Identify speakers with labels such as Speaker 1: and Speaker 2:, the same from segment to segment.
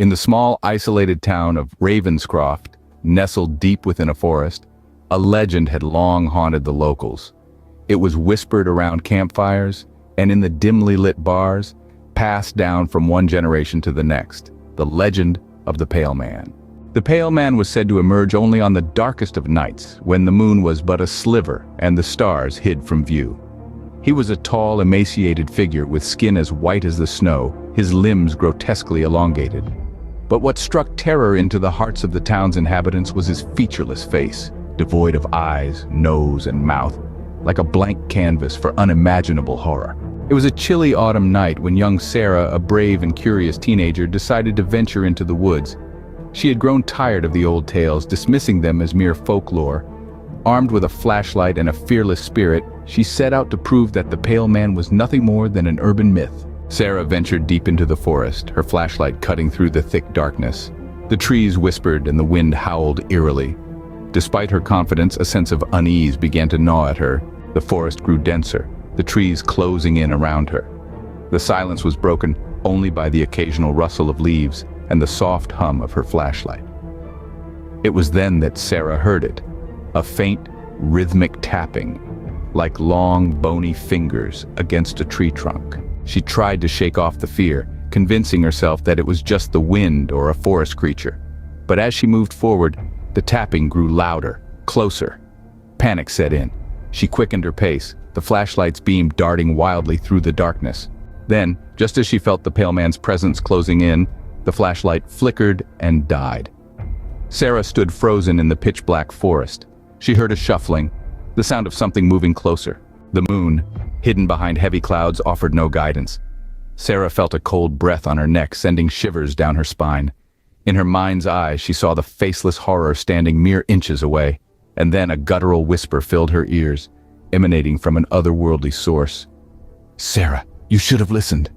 Speaker 1: In the small, isolated town of Ravenscroft, nestled deep within a forest, a legend had long haunted the locals. It was whispered around campfires and in the dimly lit bars, passed down from one generation to the next, the legend of the Pale Man. The Pale Man was said to emerge only on the darkest of nights, when the moon was but a sliver and the stars hid from view. He was a tall, emaciated figure with skin as white as the snow, his limbs grotesquely elongated. But what struck terror into the hearts of the town's inhabitants was his featureless face, devoid of eyes, nose, and mouth, like a blank canvas for unimaginable horror. It was a chilly autumn night when young Sarah, a brave and curious teenager, decided to venture into the woods. She had grown tired of the old tales, dismissing them as mere folklore. Armed with a flashlight and a fearless spirit, she set out to prove that the Pale Man was nothing more than an urban myth. Sarah ventured deep into the forest, her flashlight cutting through the thick darkness. The trees whispered and the wind howled eerily. Despite her confidence, a sense of unease began to gnaw at her. The forest grew denser, the trees closing in around her. The silence was broken only by the occasional rustle of leaves and the soft hum of her flashlight. It was then that Sarah heard it, a faint, rhythmic tapping, like long, bony fingers against a tree trunk. She tried to shake off the fear, convincing herself that it was just the wind or a forest creature. But as she moved forward, the tapping grew louder, closer. Panic set in. She quickened her pace, the flashlight's beam darting wildly through the darkness. Then, just as she felt the Pale Man's presence closing in, the flashlight flickered and died. Sarah stood frozen in the pitch-black forest. She heard a shuffling, the sound of something moving closer. The moon, hidden behind heavy clouds, offered no guidance. Sarah felt a cold breath on her neck, sending shivers down her spine. In her mind's eye, she saw the faceless horror standing mere inches away, and then a guttural whisper filled her ears, emanating from an otherworldly source. "Sarah, you should have listened."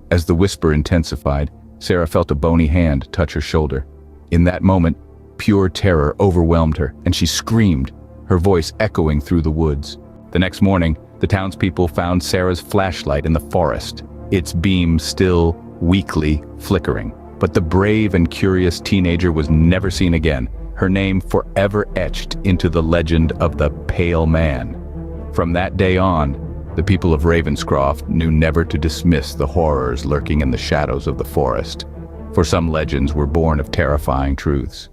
Speaker 1: As the whisper intensified, Sarah felt a bony hand touch her shoulder. In that moment, pure terror overwhelmed her, and she screamed, her voice echoing through the woods. The next morning, the townspeople found Sarah's flashlight in the forest, its beam still weakly flickering. But the brave and curious teenager was never seen again, her name forever etched into the legend of the Pale Man. From that day on, the people of Ravenscroft knew never to dismiss the horrors lurking in the shadows of the forest, for some legends were born of terrifying truths.